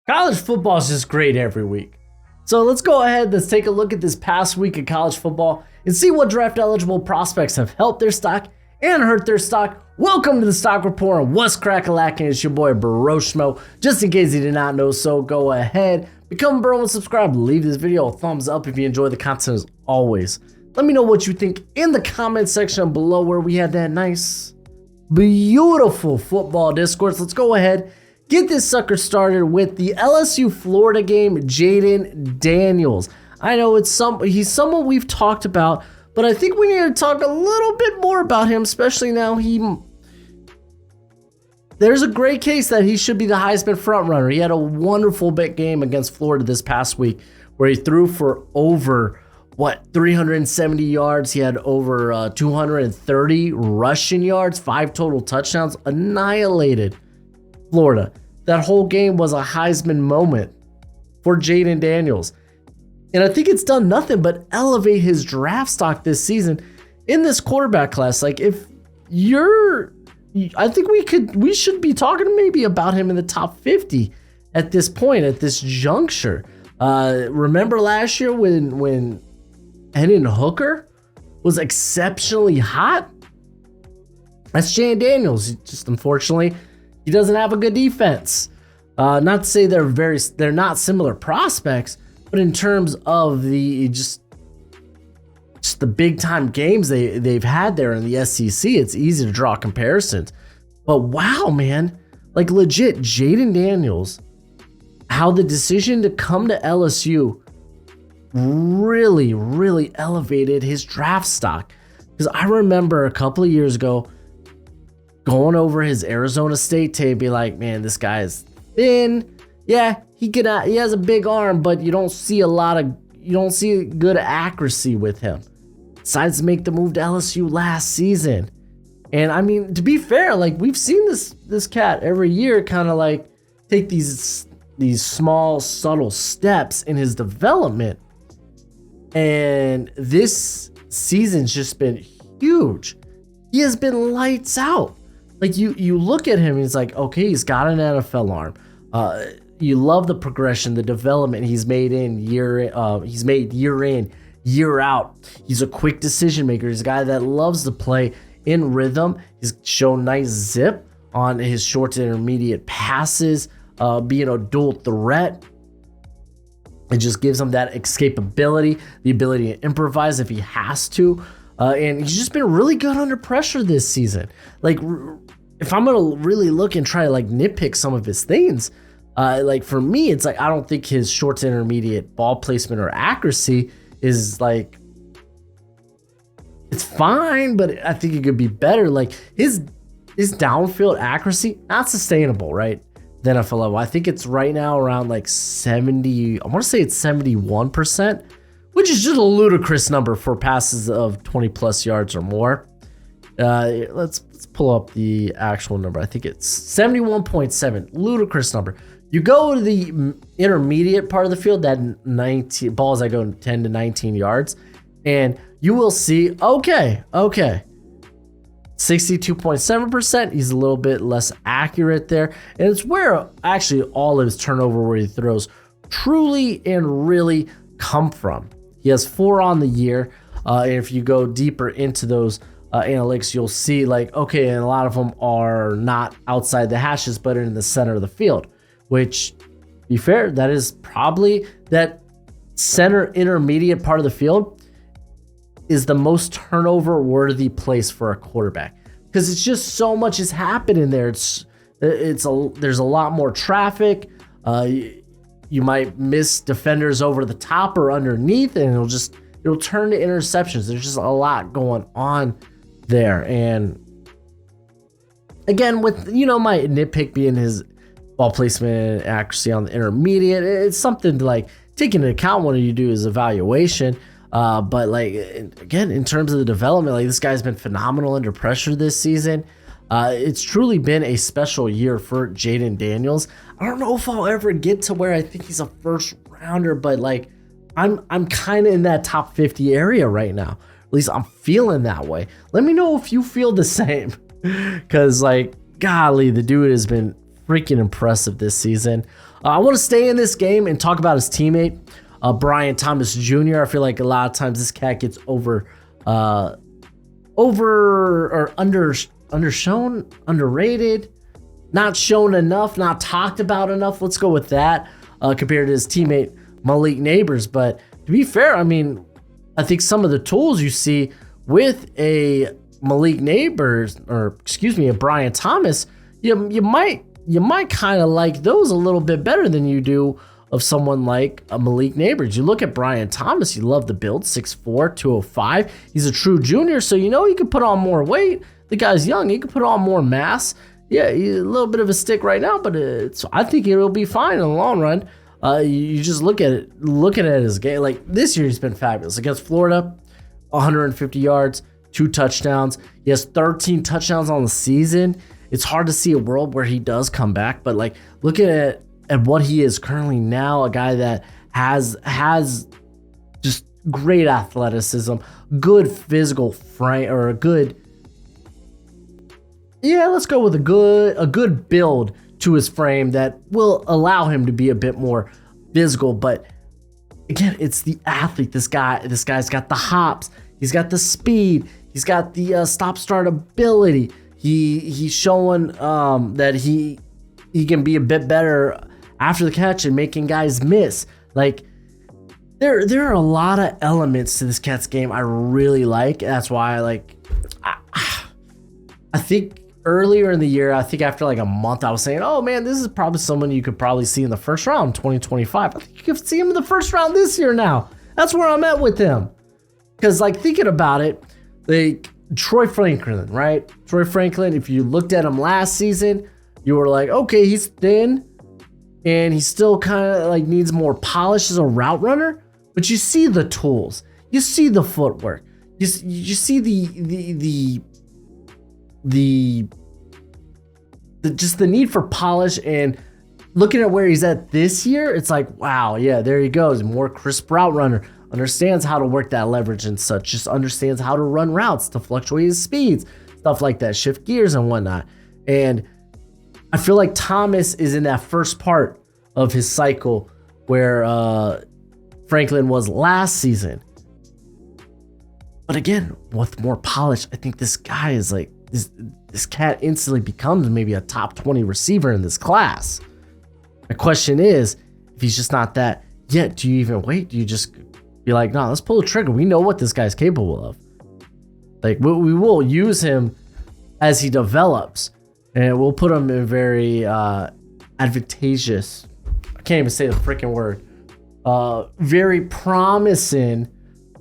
College football is just great every week. So let's go ahead, let's take a look at this past week of college football and see what draft eligible prospects have helped their stock and hurt their stock. Welcome to the Stock Report on What's Crack-a-Lackin'. It's your boy Broshmo. Just in case you did not know, so go ahead, become a bro and subscribe. Leave this video a thumbs up if you enjoy the content as always. Let me know what you think in the comment section below where we had that nice, beautiful football discourse. Let's go ahead, get this sucker started with the LSU Florida game. Jayden Daniels. I know he's someone we've talked about, but I think we need to talk a little bit more about him, especially now there's a great case that he should be the Heisman frontrunner. He had a wonderful big game against Florida this past week where he threw for over 370 yards. He had over 230 rushing yards, 5 total touchdowns, annihilated Florida. That whole game was a Heisman moment for Jayden Daniels. And I think it's done nothing but elevate his draft stock this season in this quarterback class. Like I think we should be talking maybe about him in the top 50 at this point, at this juncture. Remember last year when Hendon Hooker was exceptionally hot? That's Jayden Daniels. Just unfortunately, he doesn't have a good defense. Not to say they're not similar prospects, but in terms of the just the big time games they've had there in the SEC, it's easy to draw comparisons. But wow, man, like legit, Jayden Daniels, how the decision to come to LSU really, really elevated his draft stock. Because I remember a couple of years ago going over his Arizona State tape, be like, man, this guy is thin. Yeah, he has a big arm, but you don't see good accuracy with him. Decides to make the move to LSU last season. And I mean, to be fair, like we've seen this cat every year kind of like take these small, subtle steps in his development. And this season's just been huge. He has been lights out. Like you look at him, he's like, okay, he's got an NFL arm. You love the progression, the development he's made year in, year out. He's a quick decision maker. He's a guy that loves to play in rhythm. He's shown nice zip on his short to intermediate passes, being a dual threat. It just gives him that escapability, the ability to improvise if he has to. And he's just been really good under pressure this season. Like, if I'm going to really look and try to like nitpick some of his things, like for me, it's like I don't think his short to intermediate ball placement or accuracy is like, it's fine, but I think it could be better. Like his downfield accuracy, not sustainable, right? The NFL level. I think it's right now around like 70. I want to say it's 71%, which is just a ludicrous number for passes of 20 plus yards or more. Let's pull up the actual number. I think it's 71.7. Ludicrous number. You go to the intermediate part of the field, that 19 balls that go 10 to 19 yards, and you will see, okay, 62.7%. He's a little bit less accurate there. And it's where actually all of his turnover where he throws truly and really come from. He has 4 on the year. And if you go deeper into those analytics, you'll see like, okay, and a lot of them are not outside the hashes, but in the center of the field, which, to be fair, that is probably that center intermediate part of the field is the most turnover worthy place for a quarterback, because it's just so much is happening there. There's a lot more traffic. You might miss defenders over the top or underneath, and it'll turn to interceptions. There's just a lot going on there. And again, with my nitpick being his ball placement and accuracy on the intermediate, it's something to like take into account when you do his evaluation. But like, again, in terms of the development, like this guy's been phenomenal under pressure this season. It's truly been a special year for Jayden Daniels. I don't know if I'll ever get to where I think he's a first rounder, but like I'm kind of in that top 50 area right now. At least I'm feeling that way. Let me know if you feel the same, because like, golly, the dude has been freaking impressive this season. I want to stay in this game and talk about his teammate, Brian Thomas Jr. I feel like a lot of times this cat gets undershown, underrated, not shown enough, not talked about enough. Let's go with that compared to his teammate Malik Neighbors. But to be fair, I mean, I think some of the tools you see with a Malik Neighbors, or excuse me, a Brian Thomas, you might kind of like those a little bit better than you do of someone like a Malik Neighbors. You look at Brian Thomas, you love the build, 6'4", 205. He's a true junior, so you know he can put on more weight. The guy's young, he can put on more mass. Yeah, he's a little bit of a stick right now, but I think it'll be fine in the long run. You just look at it as game. Like this year, he's been fabulous. Against Florida, 150 yards, 2 touchdowns. He has 13 touchdowns on the season. It's hard to see a world where he does come back, but like look at what he is currently now, a guy that has just great athleticism, good physical frame, or let's go with a good build to his frame that will allow him to be a bit more physical. But again, it's the athlete. This guy's got the hops, he's got the speed, he's got the stop-start ability. He's showing that he can be a bit better after the catch and making guys miss. Like there are a lot of elements to this cat's game I really like. That's why I think earlier in the year, I think after like a month, I was saying, oh man, this is probably someone you could probably see in the first round 2025. I think you could see him in the first round this year now. That's where I'm at with him. Because like thinking about it, like Troy Franklin, right? Troy Franklin, if you looked at him last season, you were like, okay, he's thin and he still kind of like needs more polish as a route runner, but you see the tools, you see the footwork, you see the just the need for polish. And looking at where he's at this year, it's like, wow, yeah, there he goes. More crisp route runner, understands how to work that leverage and such, just understands how to run routes, to fluctuate his speeds, stuff like that, shift gears and whatnot. And I feel like Thomas is in that first part of his cycle where Franklin was last season. But again, with more polish, I think this guy is like, this cat instantly becomes maybe a top 20 receiver in this class. The question is, if he's just not that yet, do you even wait? Do you just be like, no, let's pull the trigger? We know what this guy's capable of. Like, we will use him as he develops, and we'll put him in very advantageous, I can't even say the freaking word, very promising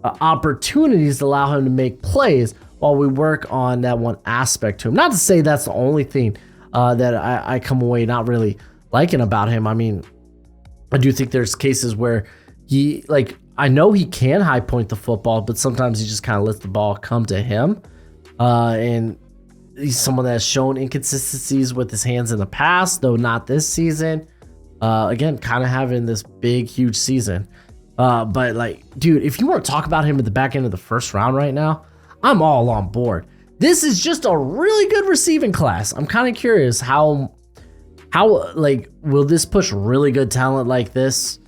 opportunities to allow him to make plays while we work on that one aspect to him. Not to say that's the only thing that I come away not really liking about him. I mean, I do think there's cases where he, like, I know he can high point the football, but sometimes he just kind of lets the ball come to him. And he's someone that has shown inconsistencies with his hands in the past, though not this season. Again, kind of having this big, huge season. But like, dude, if you want to talk about him at the back end of the first round right now, I'm all on board. This is just a really good receiving class. I'm kind of curious how like, will this push really good talent like this?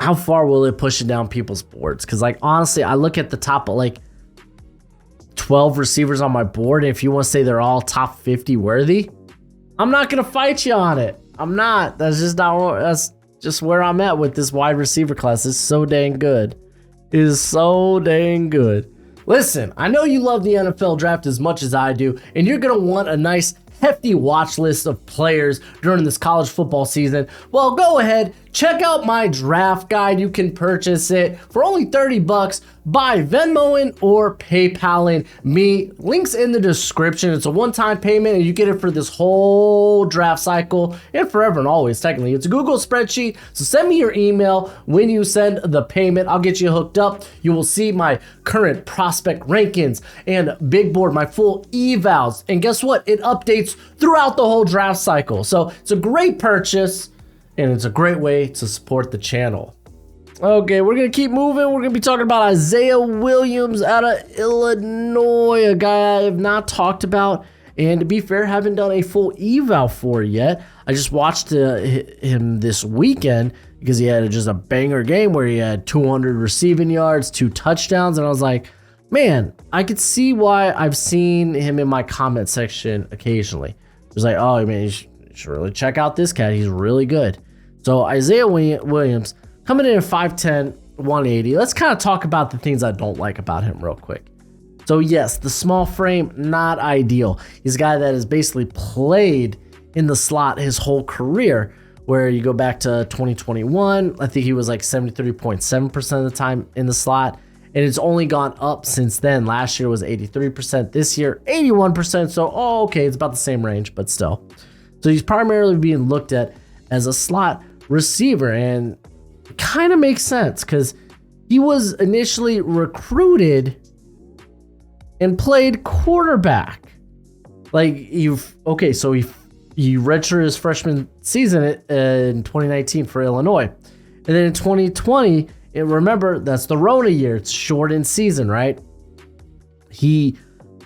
How far will it push it down people's boards? Because like, honestly, I look at the top of like 12 receivers on my board, and if you want to say they're all top 50 worthy, I'm not gonna fight you on it. I'm not. That's just where I'm at with this wide receiver class. It's so dang good. It is so dang good. Listen, I know you love the NFL draft as much as I do, and you're gonna want a nice hefty watch list of players during this college football season. Well, go ahead, check out my draft guide. You can purchase it for only $30 by Venmoing or PayPaling me. Links in the description. It's a one-time payment and you get it for this whole draft cycle and forever and always. Technically, it's a Google spreadsheet. So send me your email when you send the payment. I'll get you hooked up. You will see my current prospect rankings and big board, my full evals. And guess what? It updates throughout the whole draft cycle. So it's a great purchase and it's a great way to support the channel. Okay, we're going to keep moving. We're going to be talking about Isaiah Williams out of Illinois, a guy I have not talked about. And to be fair, haven't done a full eval for yet. I just watched him this weekend because he had just a banger game where he had 200 receiving yards, 2 touchdowns, and I was like, man, I could see why I've seen him in my comment section occasionally. It was like, oh, man, you should really check out this cat. He's really good. So Isaiah Williams coming in at 5'10", 180. Let's kind of talk about the things I don't like about him real quick. So yes, the small frame, not ideal. He's a guy that has basically played in the slot his whole career, where you go back to 2021, I think he was like 73.7% of the time in the slot, and it's only gone up since then. Last year was 83%, this year 81%, so okay, it's about the same range, but still. So he's primarily being looked at as a slot receiver, and it kind of makes sense because he was initially recruited and played quarterback. Like he redshirted his freshman season in 2019 for Illinois, and then in 2020, and remember that's the Rona year. It's shortened season, right? He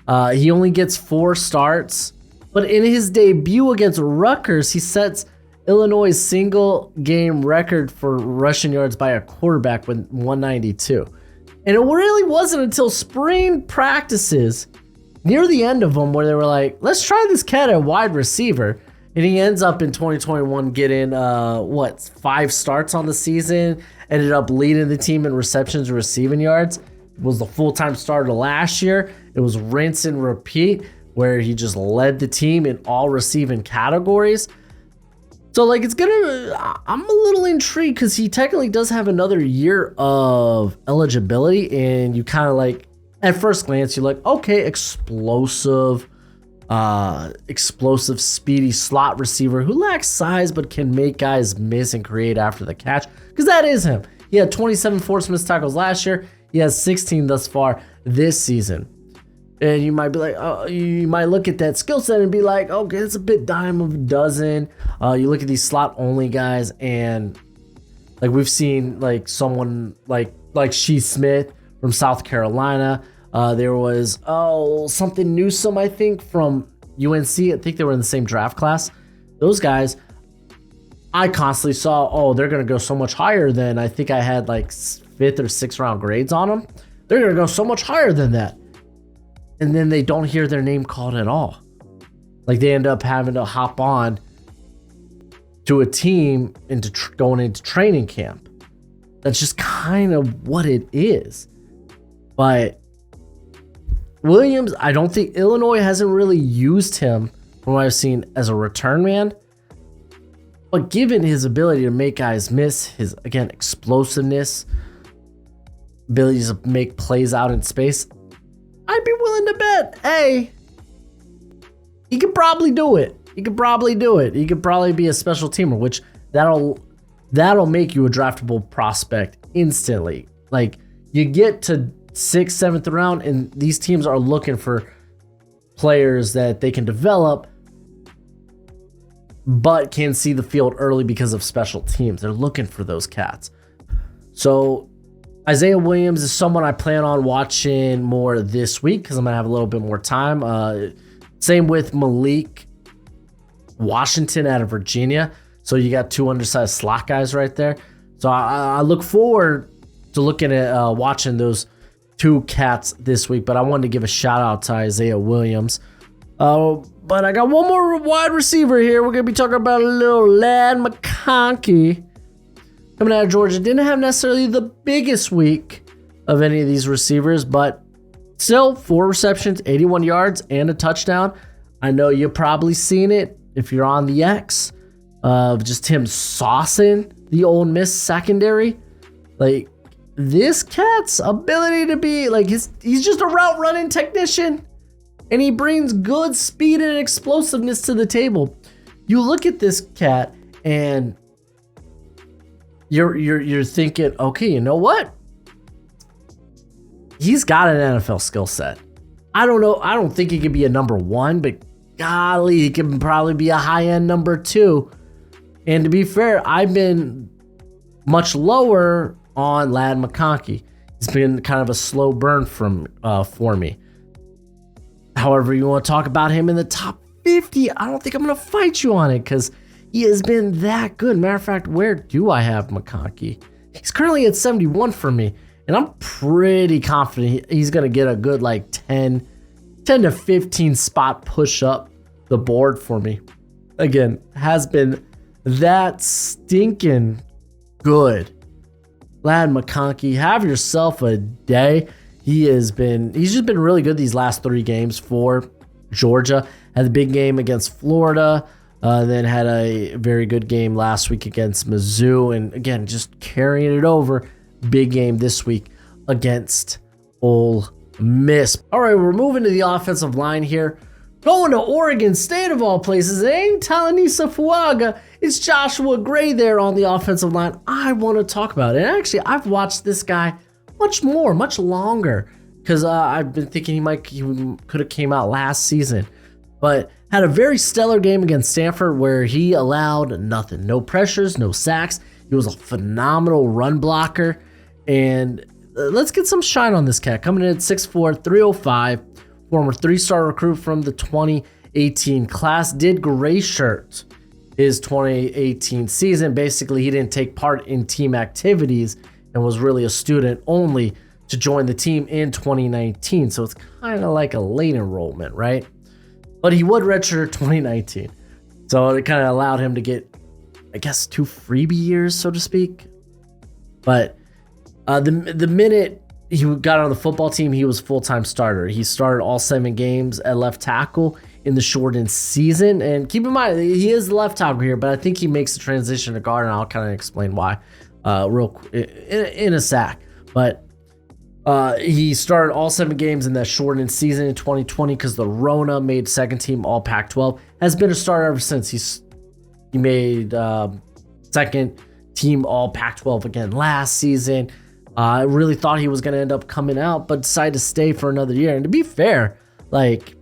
only gets 4 starts, but in his debut against Rutgers, he sets Illinois' single game record for rushing yards by a quarterback with 192. And it really wasn't until spring practices near the end of them where they were like, let's try this cat at wide receiver. And he ends up in 2021 getting 5 starts on the season, ended up leading the team in receptions and receiving yards. Was the full-time starter last year. It was rinse and repeat where he just led the team in all receiving categories. So like I'm a little intrigued because he technically does have another year of eligibility, and you kind of like at first glance you're like, okay, explosive, speedy slot receiver who lacks size but can make guys miss and create after the catch, because that is him. He had 27 forced missed tackles last year. He has 16 thus far this season. And you might be like, oh, you might look at that skill set and be like, okay, it's a bit dime of a dozen. You look at these slot only guys, and like we've seen like someone like Shee Smith from South Carolina. There was something Newsome, I think, from UNC. I think they were in the same draft class. Those guys, I constantly saw, they're gonna go so much higher than I think I had like 5th or 6th round grades on them. They're gonna go so much higher than that. And then they don't hear their name called at all. Like they end up having to hop on to a team going into training camp. That's just kind of what it is. But Williams, I don't think Illinois hasn't really used him from what I've seen as a return man. But given his ability to make guys miss, his, again, explosiveness, ability to make plays out in space, I'd be willing to bet, hey, he could probably do it. He could probably be a special teamer, which that'll make you a draftable prospect instantly. Like you get to 6th, 7th round, and these teams are looking for players that they can develop, but can see the field early because of special teams. They're looking for those cats. So Isaiah Williams is someone I plan on watching more this week because I'm going to have a little bit more time. Same with Malik Washington out of Virginia. So you got 2 undersized slot guys right there. So I look forward to looking at watching those 2 cats this week. But I wanted to give a shout out to Isaiah Williams. But I got one more wide receiver here. We're going to be talking about a little Ladd McConkey. Coming out of Georgia, didn't have necessarily the biggest week of any of these receivers, but still 4 receptions, 81 yards, and a touchdown. I know you've probably seen it if you're on the X of just him saucing the Ole Miss secondary. Like this cat's ability to be like he's just a route running technician, and he brings good speed and explosiveness to the table. You look at this cat and you're thinking, okay, you know what? He's got an NFL skill set. I don't know. I don't think he could be a number 1, but golly, he can probably be a high-end number 2. And to be fair, I've been much lower on Ladd McConkey. He's been kind of a slow burn for me. However, you want to talk about him in the top 50, I don't think I'm going to fight you on it because He has been that good. Matter of fact, where do I have McConkey? He's currently at 71 for me, and I'm pretty confident he's going to get a good like 10 to 15 spot push up the board for me. Again, has been that stinking good. Lad McConkey, have yourself a day. He's just been really good these last 3 games for Georgia. Had a big game against Florida, then had a very good game last week against Mizzou, and again, just carrying it over. Big game this week against Ole Miss. All right, we're moving to the offensive line here. Going to Oregon State of all places. It ain't Talanisa Fuaga. It's Joshua Gray there on the offensive line. I want to talk about it. And actually, I've watched this guy much longer, because I've been thinking he could have came out last season, but had a very stellar game against Stanford where he allowed nothing, no pressures, no sacks. He was a phenomenal run blocker, and let's get some shine on this cat. Coming in at 6'4", 305, former 3-star recruit from the 2018 class, did gray shirt his 2018 season. Basically, he didn't take part in team activities and was really a student only to join the team in 2019. So it's kind of like a late enrollment, right? But he would redshirt 2019. So it kind of allowed him to get, I guess, 2 freebie years, so to speak. But the minute he got on the football team, he was full-time starter. He started all 7 games at left tackle in the shortened season. And keep in mind, he is the left tackle here, but I think he makes the transition to guard, and I'll kind of explain why real quick in a sec. But he started all 7 games in that shortened season in 2020 because the Rona made second team all Pac-12. Has been a starter ever since. He made second team all Pac-12 again last season. I really thought he was going to end up coming out, but decided to stay for another year. And to be fair, like,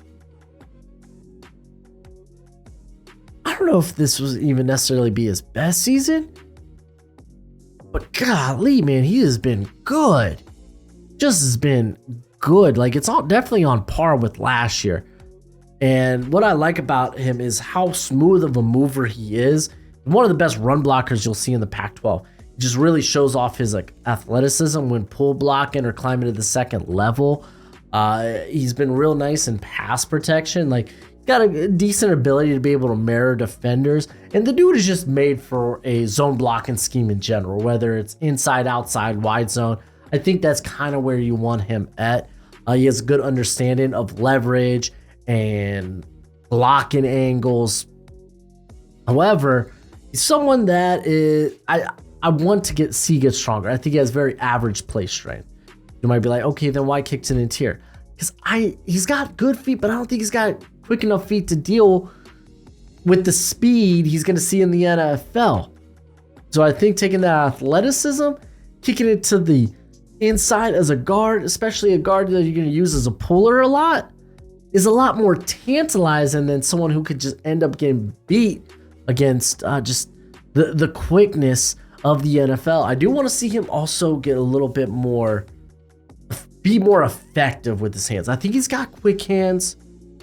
I don't know if this was even necessarily be his best season, but golly, man, he has been good. Just has been good. Like, it's all definitely on par with last year. And what I like about him is how smooth of a mover he is. One of the best run blockers you'll see in the Pac-12. He just really shows off his like athleticism when pull blocking or climbing to the second level. He's been real nice in pass protection. Like, he's got a decent ability to be able to mirror defenders. And the dude is just made for a zone blocking scheme in general, whether it's inside, outside, wide zone. I think that's kind of where you want him at. He has a good understanding of leverage and blocking angles. However, he's someone that is I want to see get stronger. I think he has very average play strength. You might be like, okay, then why kick to the interior? Because he's got good feet, but I don't think he's got quick enough feet to deal with the speed he's going to see in the NFL. So I think taking that athleticism, kicking it to the inside as a guard, especially a guard that you're going to use as a puller a lot, is a lot more tantalizing than someone who could just end up getting beat against just the quickness of the NFL. I do want to see him also get a little bit more, be more effective with his hands. I think he's got quick hands.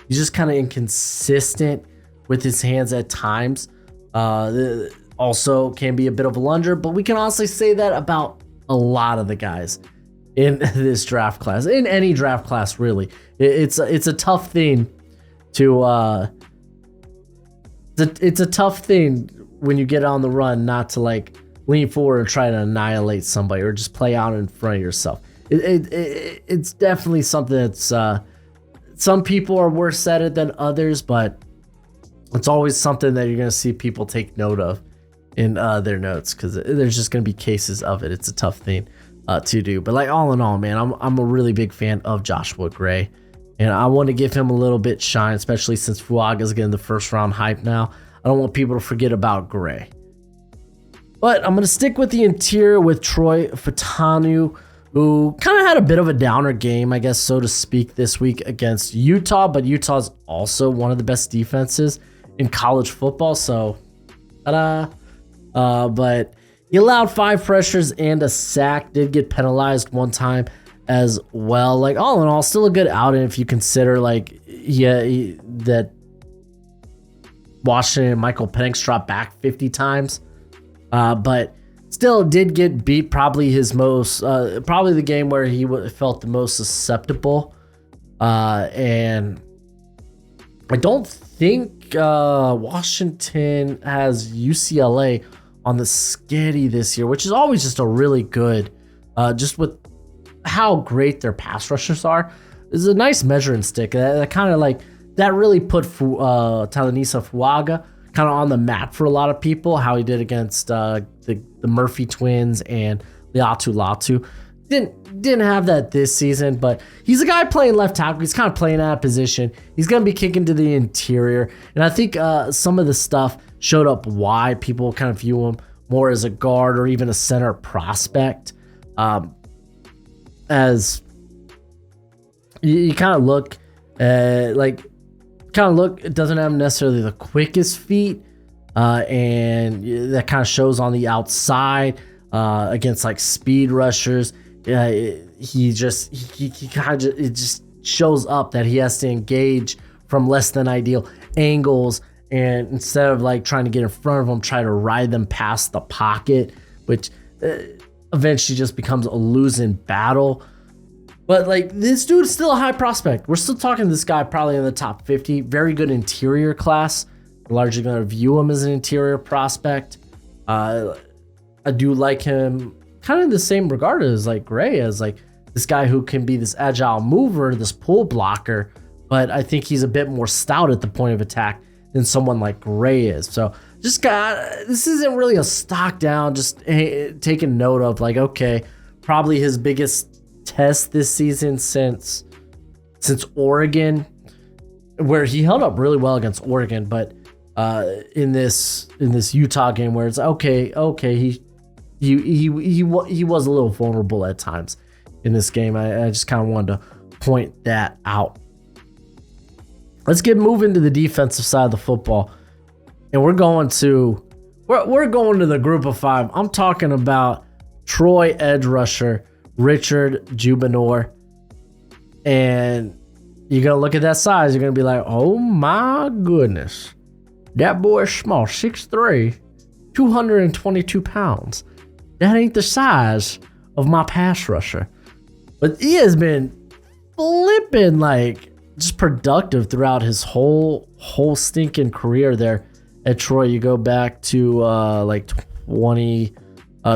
He's just kind of inconsistent with his hands at times. Also can be a bit of a lunger, but we can honestly say that about a lot of the guys in this draft class, in any draft class, really. It's a tough thing to it's a tough thing when you get on the run not to like lean forward and try to annihilate somebody or just play out in front of yourself. It's definitely something that's some people are worse at it than others, but it's always something that you're going to see people take note of in their notes, because there's just going to be cases of it. It's a tough thing to do. But like, all in all, man, I'm a really big fan of Joshua Gray, and I want to give him a little bit shine, especially since Fuaga's getting the first round hype now. I don't want people to forget about Gray. But I'm going to stick with the interior with Troy Fautanu, who kind of had a bit of a downer game, I guess, so to speak, this week against Utah. But Utah's also one of the best defenses in college football, so but he allowed 5 pressures and a sack, did get penalized one time as well. Like, all in all, still a good outing if you consider, like, that Washington and Michael Penix dropped back 50 times. But still did get beat. Probably probably the game where he felt the most susceptible. And I don't think Washington has UCLA on the skiddy this year, which is always just a really good, just with how great their pass rushers are. It's a nice measuring stick. That kind of like, that really put Talanisa Fuaga kind of on the map for a lot of people, how he did against the Murphy twins and Liatu Latu. Didn't have that this season, but he's a guy playing left tackle. He's kind of playing out of position. He's going to be kicking to the interior. And I think some of the stuff showed up why people kind of view him more as a guard or even a center prospect. As you kind of look, it doesn't have necessarily the quickest feet, and that kind of shows on the outside against like speed rushers. It just shows up that he has to engage from less than ideal angles, and instead of like trying to get in front of them, try to ride them past the pocket, which eventually just becomes a losing battle. But like, this dude is still a high prospect. We're still talking this guy probably in the top 50. Very good interior class. I'm largely going to view him as an interior prospect. I do like him kind of in the same regard as like Gray, as like this guy who can be this agile mover, this pull blocker. But I think he's a bit more stout at the point of attack than someone like Gray is. So this isn't really a stock down, just taking note of like, okay, probably his biggest test this season since Oregon, where he held up really well against Oregon, but in this Utah game where it's okay, he was a little vulnerable at times in this game. I just kind of wanted to point that out. Let's get moving to the defensive side of the football, and we're going to the group of five. I'm talking about Troy edge rusher Richard Juinor, and you're gonna look at that size, you're gonna be like, oh my goodness, that boy is small, 6'3", 222 pounds. That ain't the size of my pass rusher. But he has been flipping like just productive throughout his whole stinking career there at Troy. You go back to like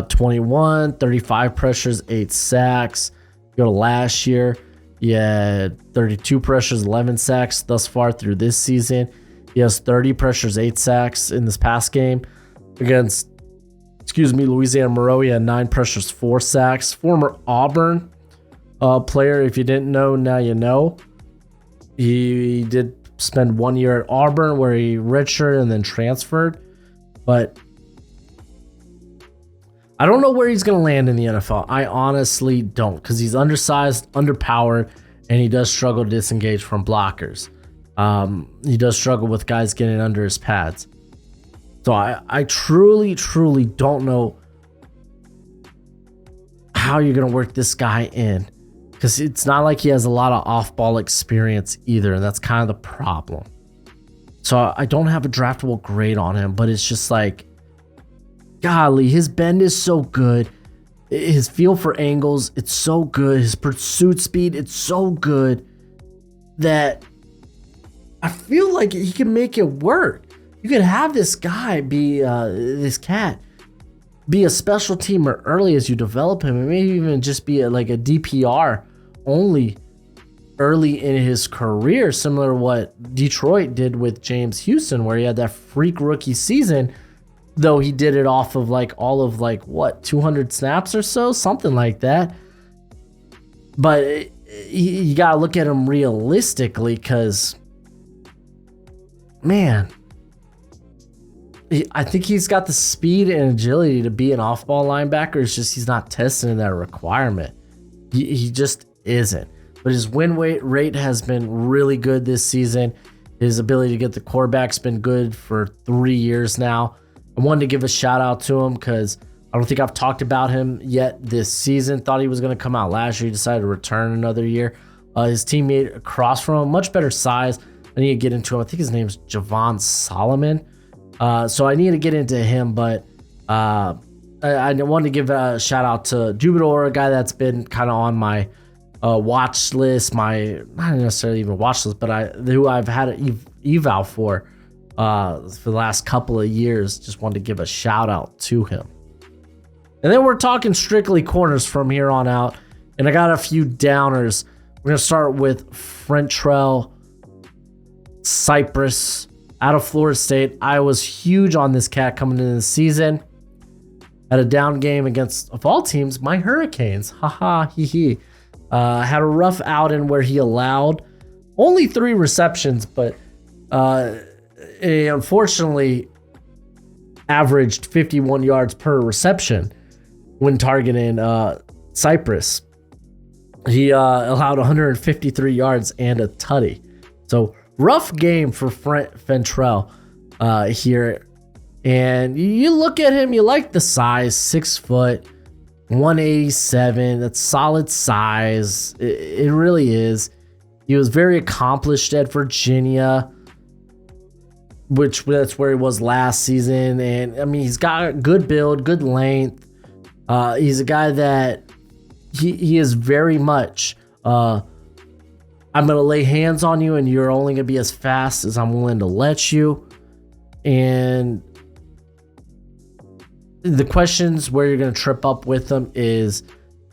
21, 35 pressures, 8 sacks. Go to last year, he had 32 pressures, 11 sacks thus far through this season. He has 30 pressures, 8 sacks in this past game against, Louisiana Monroe. He had 9 pressures, 4 sacks. Former Auburn player, if you didn't know, now you know. He did spend 1 year at Auburn where he redshirted and then transferred, but I don't know where he's going to land in the NFL. I honestly don't, because he's undersized, underpowered, and he does struggle to disengage from blockers. He does struggle with guys getting under his pads. So I truly don't know how you're going to work this guy in, because it's not like he has a lot of off-ball experience either, and that's kind of the problem. So I don't have a draftable grade on him, but it's just like, golly, his bend is so good. His feel for angles, it's so good. His pursuit speed, it's so good that I feel like he can make it work. You could have this guy be, this cat, be a special teamer early as you develop him, and maybe even just be like a DPR only early in his career, similar to what Detroit did with James Houston, where he had that freak rookie season, though he did it off of like all of like what, 200 snaps or so, something like that. But you gotta look at him realistically, because man, I think he's got the speed and agility to be an off-ball linebacker. It's just he's not testing that requirement. He just isn't. But his win rate has been really good this season. His ability to get the quarterback's been good for 3 years now. I wanted to give a shout out to him because I don't think I've talked about him yet this season. Thought he was going to come out last year. He decided to return another year. His teammate across from him, much better size. I need to get into him. I think his name's Javon Solomon. So I need to get into him, but I wanted to give a shout out to Juinor, a guy that's been kind of on my watch list, not necessarily even watch list, but who I've had an eval for the last couple of years. Just wanted to give a shout out to him. And then we're talking strictly corners from here on out. And I got a few downers. We're going to start with Fentrell Cyprus out of Florida State. I was huge on this cat coming into the season. Had a down game against, of all teams, my Hurricanes. Haha, hee hee. Had a rough outing where he allowed only 3 receptions, but he unfortunately averaged 51 yards per reception when targeting Cyprus. He allowed 153 yards and a tutty. So rough game for Fentrell here. And you look at him, you like the size, 6 foot, 187. That's solid size. It really is. He was very accomplished at Virginia, that's where he was last season. And I mean, he's got a good build, good length. He's a guy that he is very much, I'm going to lay hands on you and you're only going to be as fast as I'm willing to let you. And the questions where you're going to trip up with him is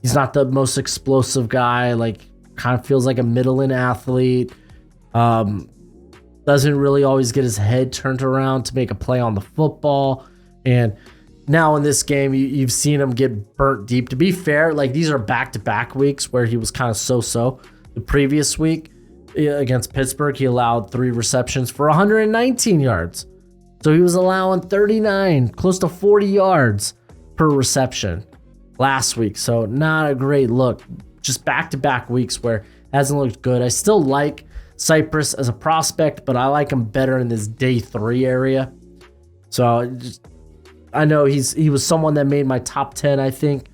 he's not the most explosive guy, like kind of feels like a middling athlete. Doesn't really always get his head turned around to make a play on the football. And now in this game, you've seen him get burnt deep. To be fair, like these are back-to-back weeks where he was kind of so-so. The previous week against Pittsburgh, he allowed 3 receptions for 119 yards. So he was allowing 39, close to 40 yards per reception last week. So not a great look. Just back-to-back weeks where it hasn't looked good. I still like Cyprus as a prospect, but I like him better in this day 3 area. So I know he was someone that made my top 10, I think,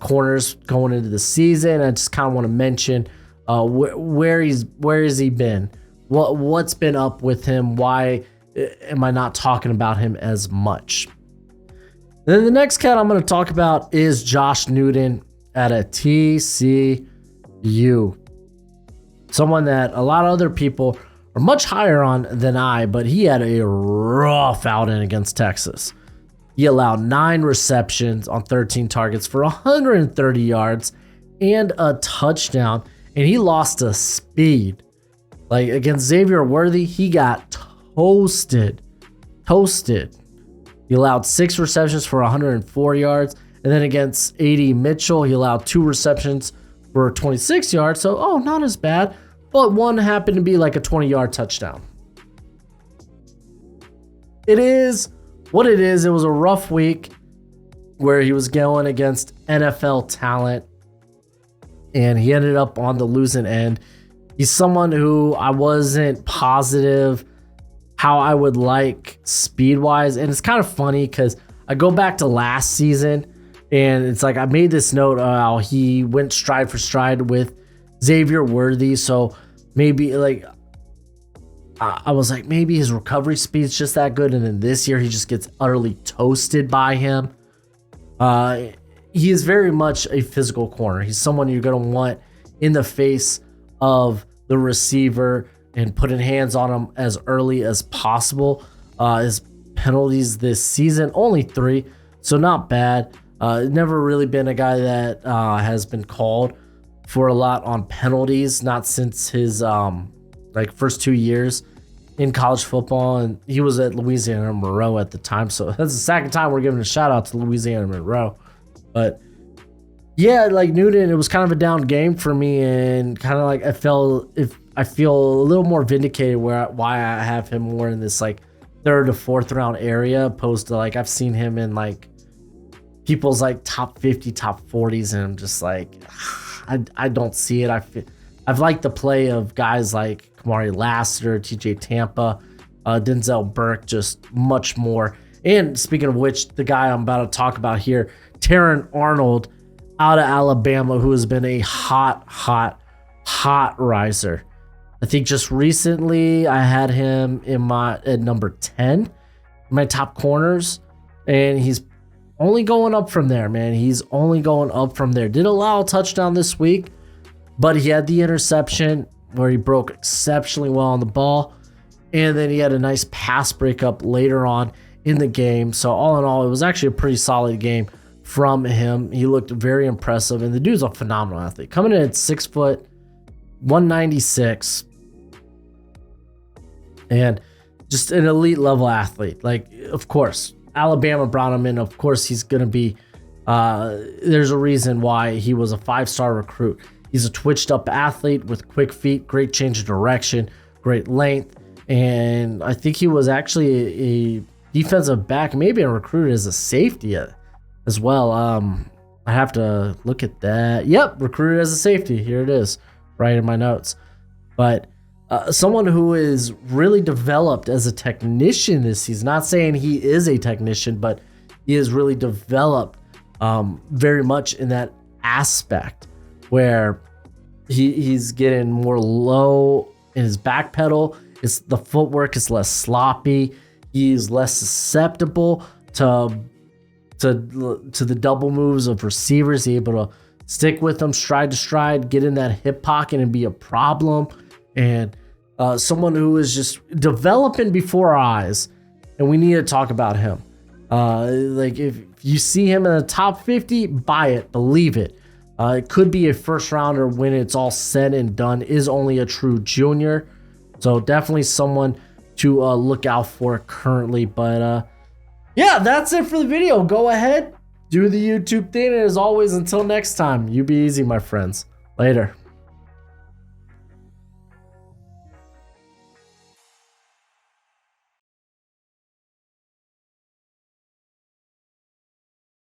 corners going into the season. I just kind of want to mention where has he been? What's been up with him? Why am I not talking about him as much? And then the next cat I'm going to talk about is Josh Newton at a TCU. Someone that a lot of other people are much higher on than I, but he had a rough outing against Texas. He allowed 9 receptions on 13 targets for 130 yards and a touchdown, and he lost to speed. Like against Xavier Worthy, he got toasted. He allowed 6 receptions for 104 yards, and then against A.D. Mitchell, he allowed 2 receptions for 26 yards, so not as bad, but one happened to be like a 20-yard touchdown. It is what it is. It was a rough week where he was going against NFL talent, and he ended up on the losing end. He's someone who I wasn't positive how I would like speed-wise, and it's kind of funny because I go back to last season, and it's like I made this note how he went stride for stride with Xavier Worthy, so maybe like I was like, maybe his recovery speed's just that good, and then this year he just gets utterly toasted by him. He is very much a physical corner. He's someone you're going to want in the face of the receiver and putting hands on him as early as possible. His penalties this season, only 3, so not bad. Never really been a guy that has been called for a lot on penalties, not since his first 2 years in college football, and he was at Louisiana Monroe at the time, so that's the second time we're giving a shout out to Louisiana Monroe. But yeah, like Newton, it was kind of a down game for me, and kind of like I feel a little more vindicated why I have him more in this like 3rd to 4th round area, opposed to like I've seen him in like people's like top 50, top 40s, and I'm just like I don't see it. I've liked the play of guys like Kamari Lassiter, TJ Tampa, Denzel Burke, just much more. And speaking of which, the guy I'm about to talk about here, Taran Arnold out of Alabama, who has been a hot riser. I think just recently I had him at number 10 in my top corners, and he's only going up from there, man. He's only going up from there. Did allow a touchdown this week, but he had the interception where he broke exceptionally well on the ball, and then he had a nice pass breakup later on in the game. So all in all, it was actually a pretty solid game from him. He looked very impressive, and the dude's a phenomenal athlete. Coming in at 6 foot, 196, and just an elite level athlete. Like, of course, Alabama brought him in. Of course, he's going to be, there's a reason why he was a 5-star recruit. He's a twitched up athlete with quick feet, great change of direction, great length. And I think he was actually a defensive back, maybe a recruit as a safety as well. I have to look at that. Yep, recruited as a safety. Here it is, right in my notes. But someone who is really developed as a technician this season. Not saying he is a technician, but he is really developed very much in that aspect where he's getting more low in his back pedal. The footwork is less sloppy. He's less susceptible to the double moves of receivers. He's able to stick with them stride to stride, get in that hip pocket and be a problem. And someone who is just developing before our eyes, and we need to talk about him. Like, if you see him in the top 50, buy it, believe it. It could be a first rounder when it's all said and done. Is only a true junior, so definitely someone to look out for currently. But yeah, that's it for the video. Go ahead, do the YouTube thing, and as always, until next time, you be easy, my friends. Later.